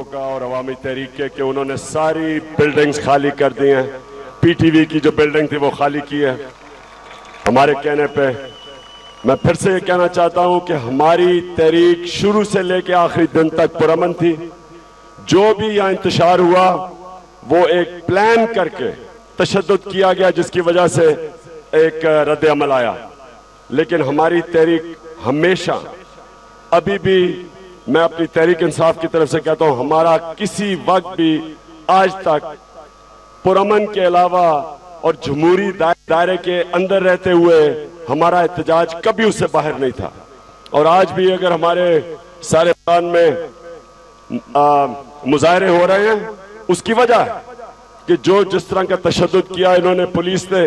ग्रुपों का और अवामी तहरीक के कि उन्होंने सारी बिल्डिंग्स खाली कर दी हैं। पीटीवी की जो बिल्डिंग थी वो खाली की है हमारे कहने पे। मैं फिर से ये कहना चाहता हूं कि हमारी तहरीक शुरू से लेकर आखिरी दिन तक पुरअमन थी। जो भी यहाँ इंतशार हुआ वो एक प्लान करके तशद्दुद किया गया जिसकी वजह से एक रद्द अमल आया। लेकिन हमारी तहरीक हमेशा, अभी भी मैं अपनी तहरीक इंसाफ की तरफ से कहता हूं, हमारा किसी वक्त भी आज तक पुरअमन के अलावा और जमहूरी दायरे के अंदर रहते हुए हमारा एहतजाज कभी उससे बाहर नहीं था। और आज भी अगर हमारे सारे मैदान में मुजाहरे हो रहे हैं उसकी वजह है कि जो जिस तरह का तशद्दुद किया इन्होंने पुलिस ने,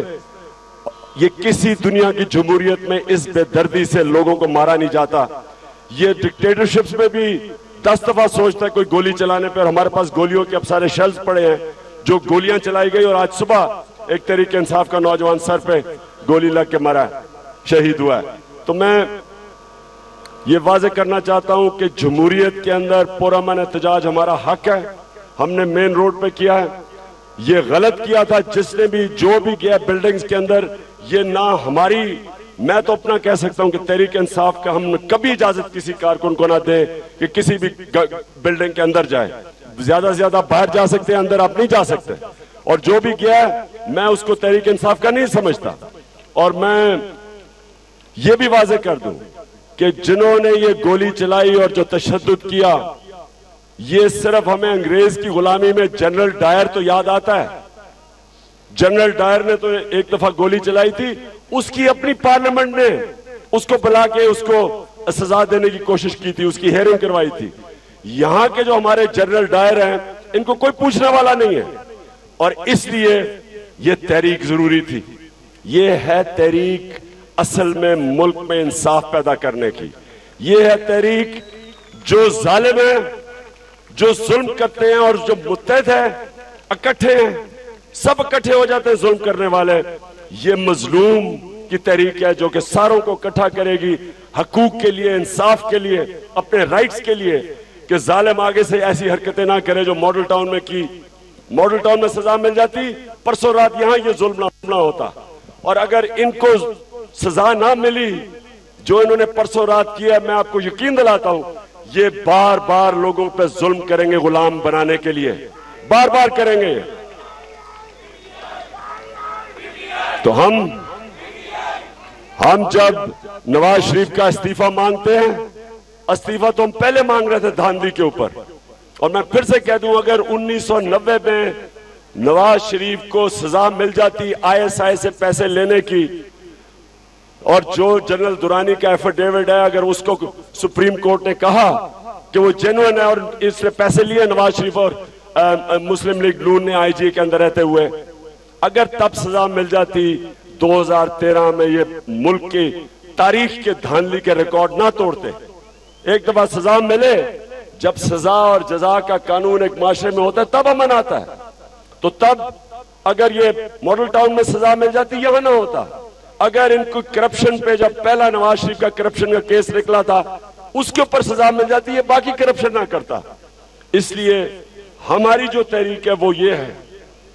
ये किसी दुनिया की जमहूरियत में इस बेदर्दी से लोगों को मारा नहीं जाता। ये डिक्टेटरशिप्स में भी 10 दफा सोचता है कोई गोली चलाने पर। हमारे पास गोलियों के अब सारे शेल्स पड़े हैं जो गोलियां चलाई गई और आज सुबह एक तहरीक इंसाफ का नौजवान सर पे गोली लग के मरा है, शहीद हुआ है। तो मैं ये वाजे करना चाहता हूं कि जमहूरियत के अंदर पुरअमन एहतजाज हमारा हक है। हमने मेन रोड पे किया है। ये गलत किया था जिसने भी जो भी किया बिल्डिंग्स के अंदर। ये ना हमारी, मैं तो अपना कह सकता हूं कि तहरीक इंसाफ का हम कभी इजाजत किसी कारकुन को ना दे कि किसी भी बिल्डिंग के अंदर जाए। ज्यादा से ज्यादा बाहर जा सकते हैं, अंदर आप नहीं जा सकते। और जो भी किया है मैं उसको तहरीक इंसाफ का नहीं समझता। और मैं ये भी वाजे कर दूं कि जिन्होंने ये गोली चलाई और जो तशद्दुद किया, ये सिर्फ हमें अंग्रेज की गुलामी में जनरल डायर तो याद आता है। जनरल डायर ने तो एक दफा गोली चलाई थी, उसकी अपनी पार्लियामेंट ने उसको बुला के उसको सजा देने की कोशिश की थी, उसकी हेयरिंग करवाई थी। यहां के जो हमारे जनरल डायर हैं इनको कोई पूछने वाला नहीं है। और इसलिए ये तहरीक जरूरी थी। ये है तहरीक असल में मुल्क में इंसाफ पैदा करने की। ये है तहरीक जो जालिम है, जो जुल्म करते हैं और जो मुत्तहद है, इकट्ठे हैं, सब इकट्ठे हो जाते हैं जुल्म करने वाले। ये मजलूम की तहरीक है जो कि सारों को इकट्ठा करेगी हकूक के लिए, इंसाफ के लिए, अपने राइट्स के लिए, कि जालिम आगे से ऐसी हरकतें ना करे जो मॉडल टाउन में की। मॉडल टाउन में सजा मिल जाती, परसों रात यहां ये जुल्म ना होता। और अगर इनको सजा ना मिली जो इन्होंने परसों रात किया, मैं आपको यकीन दिलाता हूं ये बार बार लोगों पे जुल्म करेंगे गुलाम बनाने के लिए, बार बार करेंगे। तो हम जब नवाज शरीफ का इस्तीफा मांगते हैं, इस्तीफा तो हम पहले मांग रहे थे धांधली के ऊपर। और मैं फिर से कह दूं, अगर 1990 में नवाज शरीफ को सजा मिल जाती ISI से पैसे लेने की, और जो जनरल दुरानी का एफिडेविट है अगर उसको सुप्रीम कोर्ट ने कहा कि वो जेन्युइन है और इसने पैसे लिए नवाज शरीफ और मुस्लिम लीग नून ने IG के अंदर रहते हुए, अगर तब सजा मिल जाती 2013 में, ये मुल्क की तारीख के धांधली के रिकॉर्ड ना तोड़ते। एक दफा सजा मिले, जब सजा और जजा का कानून एक माशरे में होता है तब अमन आता है। तो तब अगर ये मॉडल टाउन में सजा मिल जाती, यहां ना होता। अगर इनको करप्शन पे, जब पहला नवाज शरीफ का करप्शन का केस निकला था, उसके ऊपर सजा मिल जाती है, बाकी करप्शन ना करता। इसलिए हमारी जो तहरीक है वो ये है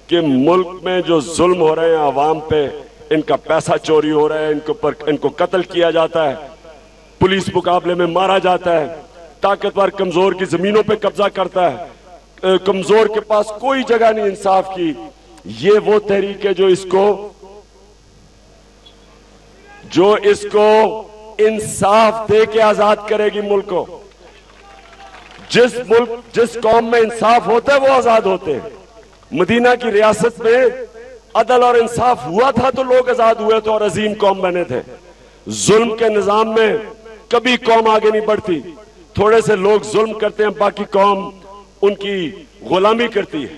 कि मुल्क में जो जुल्म हो रहे हैं आवाम पे, इनका पैसा चोरी हो रहा है, इनको कत्ल किया जाता है, पुलिस मुकाबले में मारा जाता है, ताकतवर कमजोर की जमीनों पे कब्जा करता है, कमजोर के पास कोई जगह नहीं इंसाफ की। ये वो तहरीक है जो इसको इंसाफ दे के आजाद करेगी मुल्क को। जिस कौम में इंसाफ होता है वो आजाद होते हैं। मदीना की रियासत में अदल और इंसाफ हुआ था तो लोग आजाद हुए थे और अजीम कौम बने थे। जुल्म के निजाम में कभी कौम आगे नहीं बढ़ती। थोड़े से लोग जुल्म करते हैं, बाकी कौम उनकी गुलामी करती है।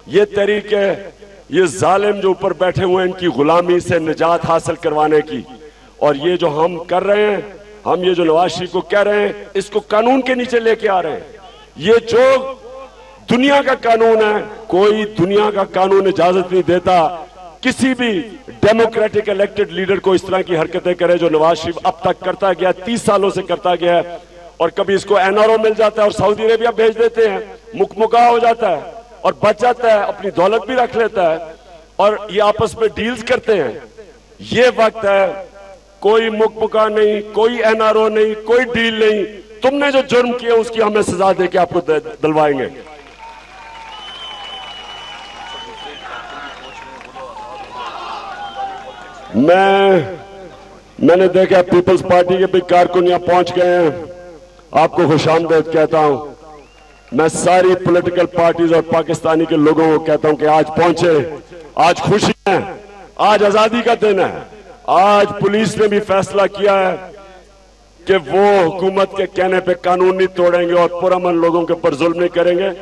ये तहरीक है ये जालिम जो ऊपर बैठे हुए हैं इनकी गुलामी से निजात हासिल करवाने की। और ये जो हम कर रहे हैं, हम ये जो नवाज शरीफ को कह रहे हैं, इसको कानून के नीचे लेके आ रहे हैं। ये जो दुनिया का कानून है, कोई दुनिया का कानून इजाजत नहीं देता किसी भी डेमोक्रेटिक इलेक्टेड लीडर को इस तरह की हरकतें करे जो नवाज शरीफ अब तक करता गया, 30 सालों से करता गया है। और कभी इसको एनआरओ मिल जाता है और सऊदी अरेबिया भेज देते हैं, मुकमुका हो जाता है और बच जाता है, अपनी दौलत भी रख लेता है और ये आपस में डील्स करते हैं। ये वक्त है, कोई मुकमुका नहीं, कोई एनआरओ नहीं, कोई डील नहीं। तुमने जो जुर्म किया उसकी हमें सजा दे के आपको दिलवाएंगे। मैंने देखा पीपल्स पार्टी के भी कारकुन यहां पहुंच गए हैं। आपको खुशामदीद कहता हूं। मैं सारी पॉलिटिकल पार्टीज और पाकिस्तानी के लोगों को कहता हूं कि आज पहुंचे, आज खुशी है, आज आजादी का दिन है। आज पुलिस ने भी फैसला किया है कि वो हुकूमत के कहने पे कानून नहीं तोड़ेंगे और पुरअमन लोगों के ऊपर जुल्म नहीं करेंगे।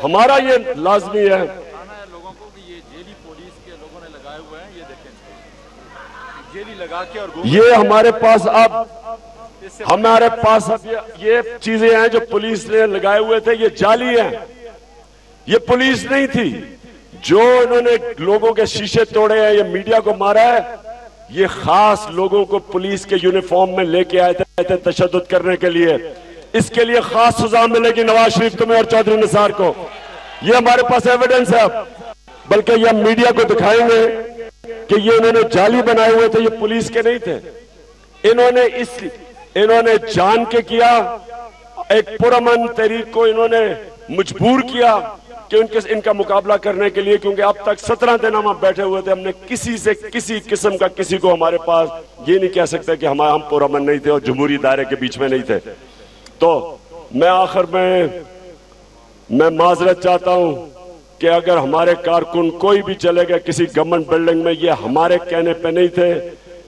हमारा ये लाजमी है। लोगों को भी ये जेली पुलिस के लोगों ने लगाए हुए हैं, ये देखें, जेली लगा के और ये हमारे पास अब ये चीजें हैं जो पुलिस ने लगाए हुए थे, ये जाली हैं। ये पुलिस नहीं थी। जो इन्होंने लोगों के शीशे तोड़े हैं, ये मीडिया को मारा है, ये खास लोगों को पुलिस के यूनिफॉर्म में लेके आए थे तशद्दुद करने के लिए। इसके लिए खास सजा मिलेगी नवाज शरीफ तुम्हें और चौधरी निसार को। ये हमारे पास एविडेंस है। बल्कि ये मीडिया को दिखाएंगे कि ये इन्होंने जाली बनाए हुए थे, ये पुलिस के नहीं थे। इन्होंने जान के किया। एक पुरअमन तहरीक को इन्होंने मजबूर किया कि इनका मुकाबला करने के लिए, क्योंकि अब तक 17 दिन हम बैठे हुए थे। हमने किसी से किसी किस्म का किसी को हमारे पास ये नहीं कह सकते कि हम पुरअमन नहीं थे और जमहूरी दायरे के बीच में नहीं थे। तो मैं आखिर में मैं माजरत चाहता हूं कि अगर हमारे कारकुन कोई भी चले गए किसी गवर्नमेंट बिल्डिंग में, ये हमारे कहने पे नहीं थे।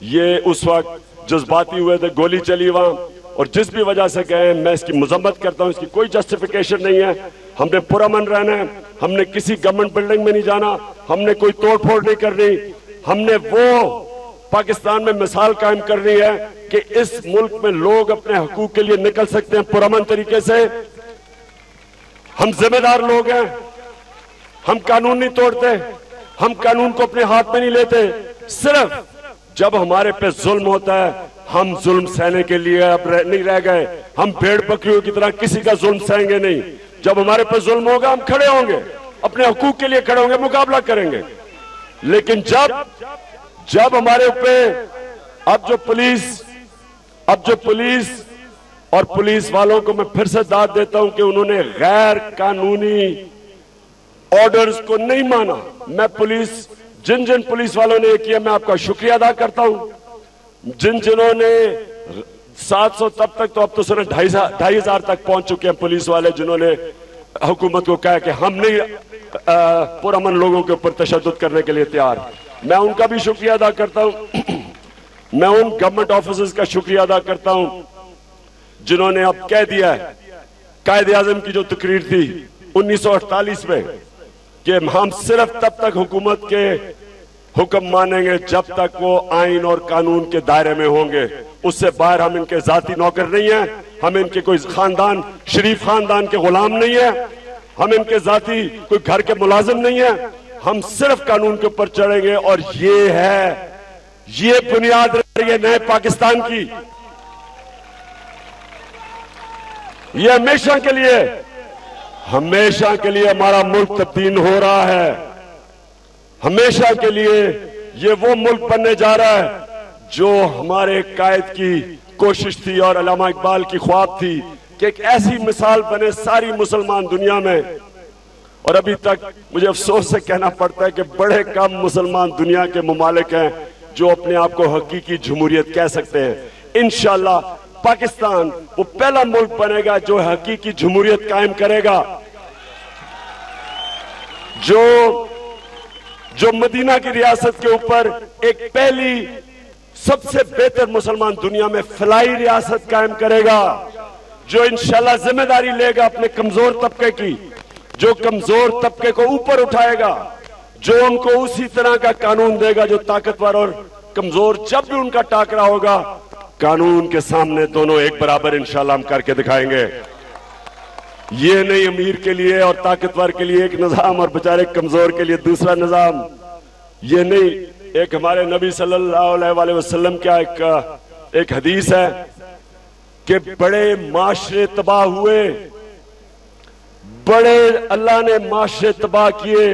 ये उस वक्त जज्बाती हुए थे, गोली चली वहां, और जिस भी वजह से गए मैं इसकी मजम्मत करता हूं। इसकी कोई जस्टिफिकेशन नहीं है। हमने पुरअमन रहना है। हमने किसी गवर्नमेंट बिल्डिंग में नहीं जाना। हमने कोई तोड़फोड़ नहीं करनी। हमने वो पाकिस्तान में मिसाल कायम करनी है कि इस मुल्क में लोग अपने हकूक के लिए निकल सकते हैं पुरअमन तरीके से। हम जिम्मेदार लोग हैं। हम कानून नहीं तोड़ते। हम कानून को अपने हाथ में नहीं लेते। सिर्फ जब हमारे पे जुल्म होता है, हम जुल्म सहने के लिए अब नहीं रह गए। हम भेड़ बकरियों की तरह किसी का जुल्म सहेंगे नहीं। जब हमारे पे जुल्म होगा, हम खड़े होंगे, अपने हकूक के लिए खड़े होंगे, मुकाबला करेंगे। लेकिन जब हमारे ऊपर अब जो पुलिस और पुलिस वालों को मैं फिर से दाद देता हूं कि उन्होंने गैर कानूनी ऑर्डर्स को नहीं माना। मैं जिन पुलिस वालों ने ये किया, मैं आपका शुक्रिया अदा करता हूं। जिन्होंने 700 तब तक, तो अब तो सिर्फ 2,500 तक पहुंच चुके हैं पुलिस वाले, जिन्होंने हुकूमत को कहा कि हम नहीं पुरअमन लोगों के ऊपर तशद्दुद करने के लिए तैयार। मैं उनका भी शुक्रिया अदा करता हूं। मैं उन गवर्नमेंट ऑफिसर्स का शुक्रिया अदा करता हूं जिन्होंने अब कह दिया है, कायदे आजम की जो तकरीर थी 1948 में, कि हम सिर्फ तब तक हुकूमत के हुक्म मानेंगे जब तक वो आइन और कानून के दायरे में होंगे। उससे बाहर हम इनके जाती नौकर नहीं है। हम इनके कोई खानदान, शरीफ खानदान के गुलाम नहीं है। हम इनके जाती कोई घर के मुलाजिम नहीं है। हम सिर्फ कानून के ऊपर चढ़ेंगे। और ये बुनियाद रही है नए पाकिस्तान की। ये हमेशा के लिए हमारा मुल्क तब्दील हो रहा है। हमेशा के लिए ये वो मुल्क बनने जा रहा है जो हमारे कायद की कोशिश थी और अल्लामा इकबाल की ख्वाब थी कि एक ऐसी मिसाल बने सारी मुसलमान दुनिया में। और अभी तक मुझे अफसोस से कहना पड़ता है कि बड़े कम मुसलमान दुनिया के मुमालिक हैं जो अपने आप को हकीकी जमहूरियत कह सकते हैं। इंशाअल्लाह पाकिस्तान वो पहला मुल्क बनेगा जो हकीकी जमहूरियत कायम करेगा, जो मदीना की रियासत के ऊपर एक पहली सबसे बेहतर मुसलमान दुनिया में फलाई रियासत कायम करेगा, जो इंशाल्लाह जिम्मेदारी लेगा अपने कमजोर तबके की, जो कमजोर तबके को ऊपर उठाएगा, जो उनको उसी तरह का कानून देगा जो ताकतवर और कमजोर, जब भी उनका टाकरा होगा कानून के सामने दोनों एक बराबर इंशाल्लाह हम करके दिखाएंगे। ये नहीं अमीर के लिए और ताकतवर के लिए एक निजाम और बेचारे कमजोर के लिए दूसरा निजाम। ये नहीं, एक हमारे नबी सल्लल्लाहु अलैहि वसल्लम का एक हदीस है कि बड़े माशरे तबाह हुए, बड़े अल्लाह ने माशरे तबाह किए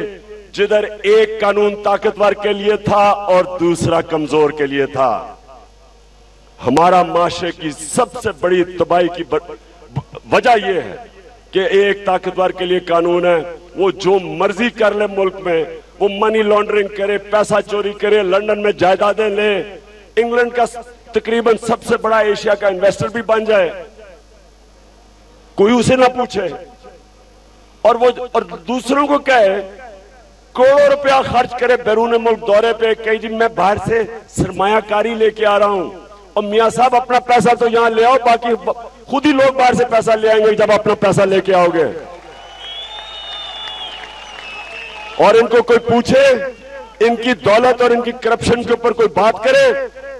जिधर एक कानून ताकतवर के लिए था और दूसरा कमजोर के लिए था। हमारा माशरे की सबसे बड़ी तबाही की वजह यह है कि एक ताकतवर के लिए कानून है, वो जो मर्जी कर ले मुल्क में, वो मनी लॉन्ड्रिंग करे, पैसा चोरी करे, लंदन में जायदादें ले, इंग्लैंड का तकरीबन सबसे बड़ा एशिया का इन्वेस्टर भी बन जाए, कोई उसे ना पूछे, और दूसरों को कहे, करोड़ों रुपया खर्च करे बैरून मुल्क दौरे पे, कही जी मैं बाहर से सरमायाकारी लेके आ रहा हूं, और मियां साहब अपना पैसा तो यहां ले आओ, बाकी खुद ही लोग बाहर से पैसा ले आएंगे जब अपना पैसा लेके आओगे। और इनको कोई पूछे, इनकी दौलत और इनकी करप्शन के ऊपर कोई बात करे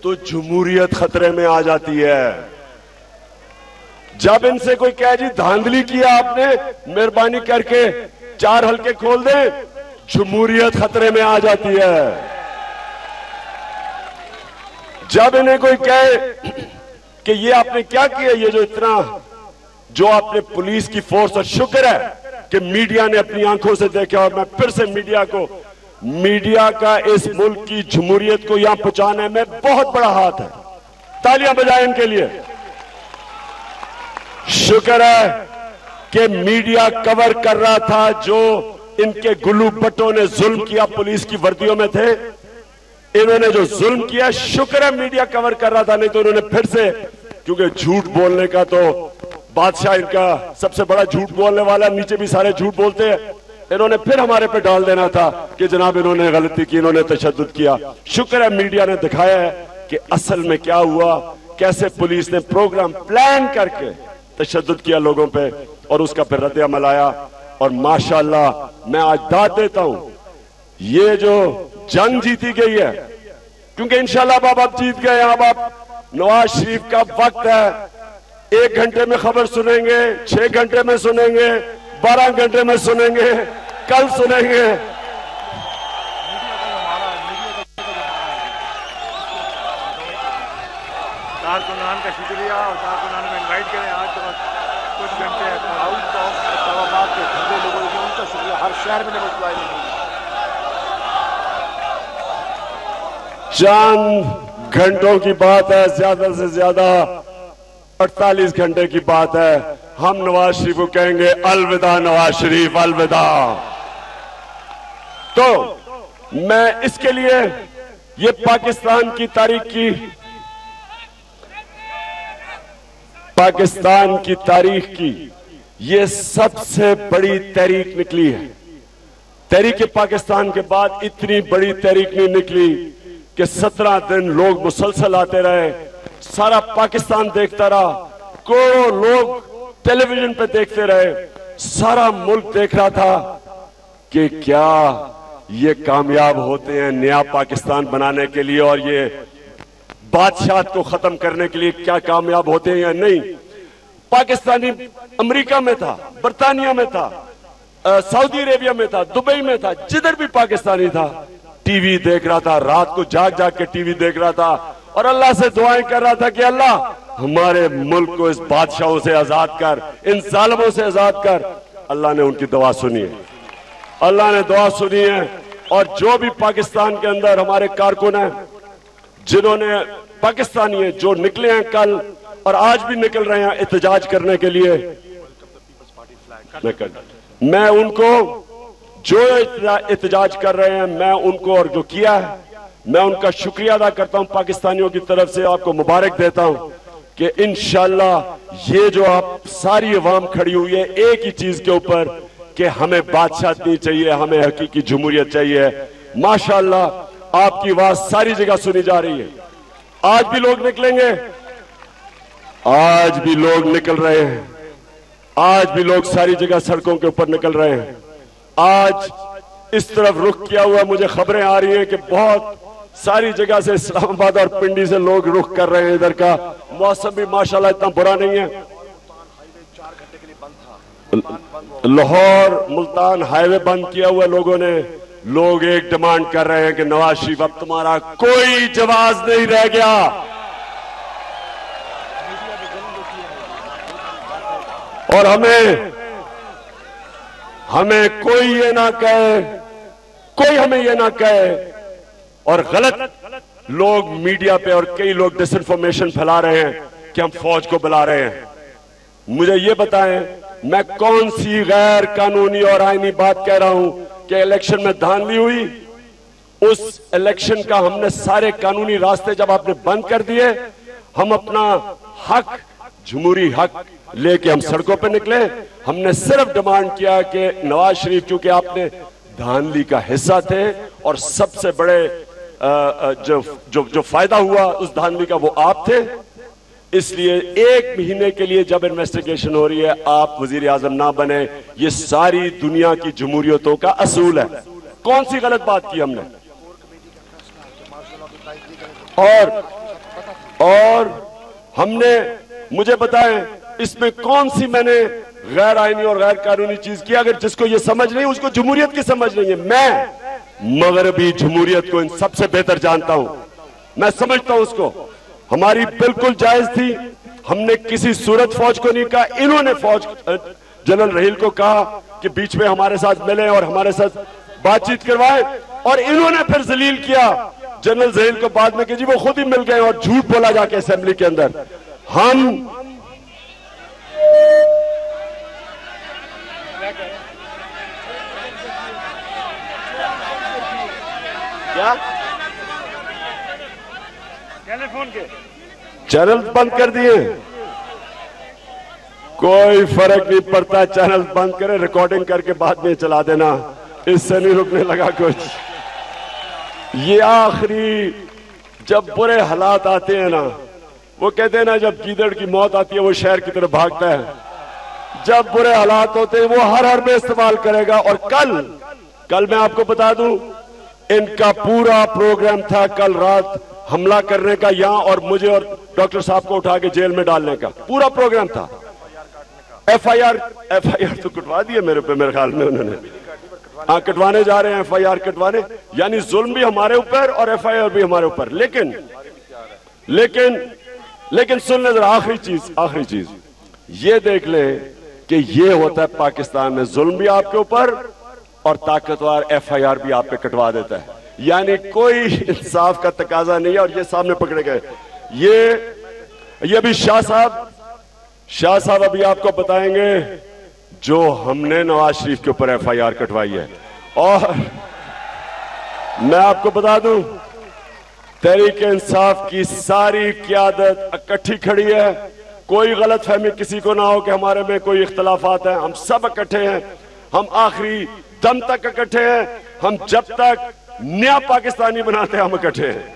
तो जमहूरियत खतरे में आ जाती है। जब इनसे कोई कहे जी धांधली किया आपने, मेहरबानी करके 4 हल्के खोल दे, जमहूरियत खतरे में आ जाती है। जब इन्हें कोई कहे कि ये आपने क्या किया, ये जो आपने पुलिस की फोर्स, और शुक्र है कि मीडिया ने अपनी आंखों से देखा, और मैं फिर से मीडिया का इस मुल्क की जमहूरियत को यहां पहुंचाने में बहुत बड़ा हाथ है। तालियां बजाएं इनके लिए। शुक्र है कि मीडिया कवर कर रहा था जो इनके गुल्लू भट्टों ने जुल्म किया, पुलिस की वर्दियों में थे, इन्होंने जो जुल्म किया, शुक्र है मीडिया कवर कर रहा था, नहीं तो इन्होंने फिर से, क्योंकि झूठ बोलने का तो बादशाह इनका सबसे बड़ा झूठ बोलने वाला, नीचे भी सारे झूठ बोलते हैं, इन्होंने फिर हमारे पे डाल देना था कि जनाब इन्होंने गलती की, इन्होंने तशद्दुद किया। शुक्र है मीडिया ने दिखाया है कि असल में क्या हुआ, कैसे पुलिस ने प्रोग्राम प्लान करके तशद्दुद किया लोगों पे, और उसका फिर रद्द अमल आया। और माशाअल्लाह मैं आज दाद देता हूं, ये जो जंग जीती गई है, क्योंकि इंशाल्लाह अब जीत गए। अब नवाज शरीफ का वक्त है, 1 घंटे में खबर सुनेंगे, 6 घंटे में सुनेंगे, 12 घंटे में सुनेंगे, कल सुनेंगे। कारकुनान का शुक्रिया, और कारकुनान में इनवाइट करें। आज तो कुछ घंटे आउट ऑफ इस्लामाबाद के ठंडे लोगों को उनका शुक्रिया हर शहर में मुतवाई नहीं। चंद घंटों की बात है, ज्यादा से ज्यादा 48 घंटे की बात है। हम नवाज शरीफ को कहेंगे अलविदा नवाज शरीफ, अलविदा। तो मैं इसके लिए ये पाकिस्तान की तारीख की ये सबसे बड़ी तहरीक निकली है। तहरीक पाकिस्तान के बाद इतनी बड़ी तहरीक नहीं निकली कि 17 दिन लोग मुसलसल आते रहे, सारा पाकिस्तान देखता रहा, करोड़ों लोग टेलीविजन पे देखते रहे, सारा मुल्क देख रहा था कि क्या ये कामयाब होते हैं नया पाकिस्तान बनाने के लिए, और ये बादशाहत को खत्म करने के लिए क्या कामयाब होते हैं या नहीं। पाकिस्तानी अमेरिका में था, बरतानिया में था, सऊदी अरेबिया में था, दुबई में था, जिधर भी पाकिस्तानी था टीवी देख रहा था, रात को जाग जाग के टीवी देख रहा था, और अल्लाह से दुआएं कर रहा था कि अल्लाह हमारे मुल्क को इस बादशाहों से आजाद कर, इन जालिमों से आजाद कर। अल्लाह ने उनकी दुआ सुनी है, अल्लाह ने दुआ सुनी है। और जो भी पाकिस्तान के अंदर हमारे कारकुन हैं, जिन्होंने पाकिस्तानी हैं, जो निकले हैं कल और आज भी निकल रहे हैं एहतजाज करने के लिए, मैं उनको, जो एहतजाज कर रहे हैं, मैं उनको, और जो किया है, मैं उनका शुक्रिया अदा करता हूं। पाकिस्तानियों की तरफ से आपको मुबारक देता हूं कि इंशाअल्लाह ये जो आप सारी अवाम खड़ी हुई है एक ही चीज के ऊपर कि हमें बादशाहत नहीं चाहिए, हमें हकीकी जमहूरियत चाहिए। माशाअल्लाह आपकी आवाज सारी जगह सुनी जा रही है। आज भी लोग निकलेंगे, आज भी लोग निकल रहे हैं, आज भी लोग सारी जगह सड़कों के ऊपर निकल रहे हैं। आज इस तरफ रुख किया हुआ मुझे खबरें आ रही हैं कि बहुत सारी जगह से इस्लामाबाद और पिंडी से लोग रुख कर रहे हैं इधर का। मौसम भी माशाल्लाह इतना बुरा नहीं है। लाहौर मुल्तान हाईवे बंद किया हुआ लोगों ने। लोग एक डिमांड कर रहे हैं कि नवाज शरीफ अब तुम्हारा कोई जवाब नहीं रह गया। और हमें कोई ये ना कहे, कोई हमें ये ना कहे, और गलत लोग मीडिया पे और कई लोग डिसइंफॉर्मेशन फैला रहे हैं कि हम फौज को बुला रहे हैं। मुझे ये बताएं, मैं कौन सी गैर कानूनी और आईनी बात कह रहा हूं कि इलेक्शन में धांधली हुई? उस इलेक्शन का हमने सारे कानूनी रास्ते जब आपने बंद कर दिए, हम अपना हक, जमहूरी हक लेके हम सड़कों पे निकले। हमने सिर्फ डिमांड किया कि नवाज शरीफ, क्योंकि आपने धांधली का हिस्सा थे और सबसे बड़े जो फायदा हुआ उस धांधली का वो आप थे, इसलिए 1 महीने के लिए जब इन्वेस्टिगेशन हो रही है आप वजीर आजम ना बने। ये सारी दुनिया की जमहूरियतों का असूल है। कौन सी गलत बात की हमने? और हमने, मुझे बताएं, इसमें कौन सी मैंने गैर आईनी और गैर कानूनी चीज की? अगर जिसको ये समझ नहीं, उसको जमहूरियत की समझ नहीं है। मैं मगरबी जमहूरियत को इन सबसे बेहतर जानता हूं, मैं समझता हूं उसको। हमारी बिल्कुल जायज थी, हमने किसी सूरत फौज को नहीं कहा। इन्होंने फौज जनरल रहील को कहा कि बीच में हमारे साथ मिले और हमारे साथ बातचीत करवाए, और इन्होंने फिर जलील किया जनरल रहील को बाद में कि जी वो खुद ही मिल गए, और झूठ बोला जाके असेंबली के अंदर। हम क्या टेलीफोन के चैनल बंद कर दिए? कोई फर्क नहीं पड़ता, चैनल बंद करें, रिकॉर्डिंग करके बाद में चला देना, इससे नहीं रुकने लगा कुछ। ये आखिरी जब बुरे हालात आते हैं ना, वो कहते हैं ना जब गीदड़ की मौत आती है वो शहर की तरफ भागता है। जब बुरे हालात होते हैं वो हर में इस्तेमाल करेगा। और कल मैं आपको बता दूं, इनका पूरा प्रोग्राम था कल रात हमला करने का यहां, और मुझे और डॉक्टर साहब को उठा के जेल में डालने का पूरा प्रोग्राम था। एफआईआर तो कटवा दिए मेरे पे, मेरे ख्याल में उन्होंने। हाँ, कटवाने जा रहे हैं एफआईआर कटवाने, यानी जुल्म भी हमारे ऊपर और एफआईआर भी हमारे ऊपर। लेकिन सुन ले जरा, आखिरी चीज ये देख ले कि ये होता है पाकिस्तान में, जुल्म भी आपके ऊपर और ताकतवर एफआईआर भी आप पे कटवा देता है। यानी कोई इंसाफ का तकाजा नहीं है, और ये सामने पकड़े गए। ये भी शाह साहब अभी आपको बताएंगे जो हमने नवाज शरीफ के ऊपर एफआईआर कटवाई है। और मैं आपको बता दूं, तहरीक इंसाफ की सारी क़यादत इकट्ठी खड़ी है। कोई गलत फहमी किसी को ना हो कि हमारे में कोई इख्तलाफात है। हम सब इकट्ठे हैं, हम आखिरी दम तक इकट्ठे हैं। हम जब तक नया पाकिस्तानी बनाते हैं हम इकट्ठे हैं।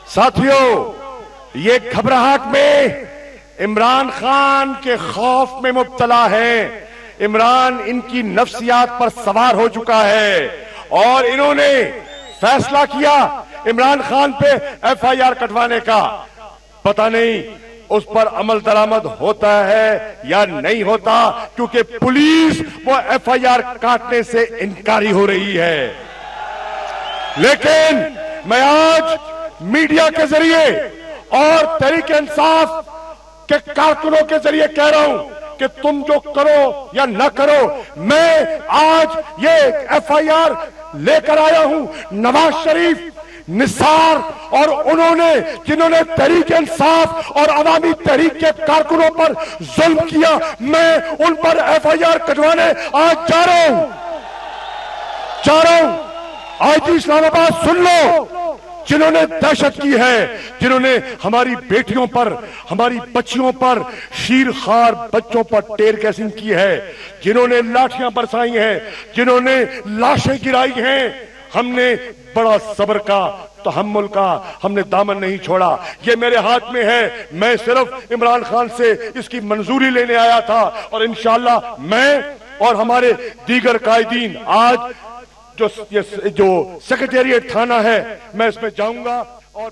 साथियों, ये घबराहट में इमरान खान के खौफ में मुब्तला है। इमरान इनकी नफ्सियात पर सवार हो चुका है और इन्होंने फैसला किया इमरान खान पे एफआईआर कटवाने का। पता नहीं उस पर अमल दरामद होता है या नहीं होता, क्योंकि पुलिस वो एफआईआर काटने से इनकारी हो रही है। लेकिन मैं आज मीडिया के जरिए और तहरीक इंसाफ के कारकुनों के जरिए कह रहा हूं कि तुम जो करो या न करो, मैं आज ये एफआईआर लेकर आया हूं नवाज शरीफ, निसार और उन्होंने जिन्होंने तहरीक इंसाफ और अवामी तहरीक के कारकुनों पर जुल्म किया, मैं उन पर एफआईआर कटवाने आज जा रहा हूं। आईजी इस्लामाबाद सुन लो, जिन्होंने दहशत की है, जिन्होंने हमारी बेटियों पर, हमारी बच्चियों पर, शीरखार बच्चों पर टेर गैसिंग की है, जिन्होंने लाठियां बरसाई हैं, जिन्होंने लाशें गिराई हैं, हमने बड़ा सब्र का, तहम्मुल का हमने दामन नहीं छोड़ा। ये मेरे हाथ में है। मैं सिर्फ इमरान खान से इसकी मंजूरी लेने आया था और इंशाअल्लाह मैं और हमारे दीगर कायदीन आज जो सेक्रेटेरिएट थाना है, मैं इसमें जाऊंगा और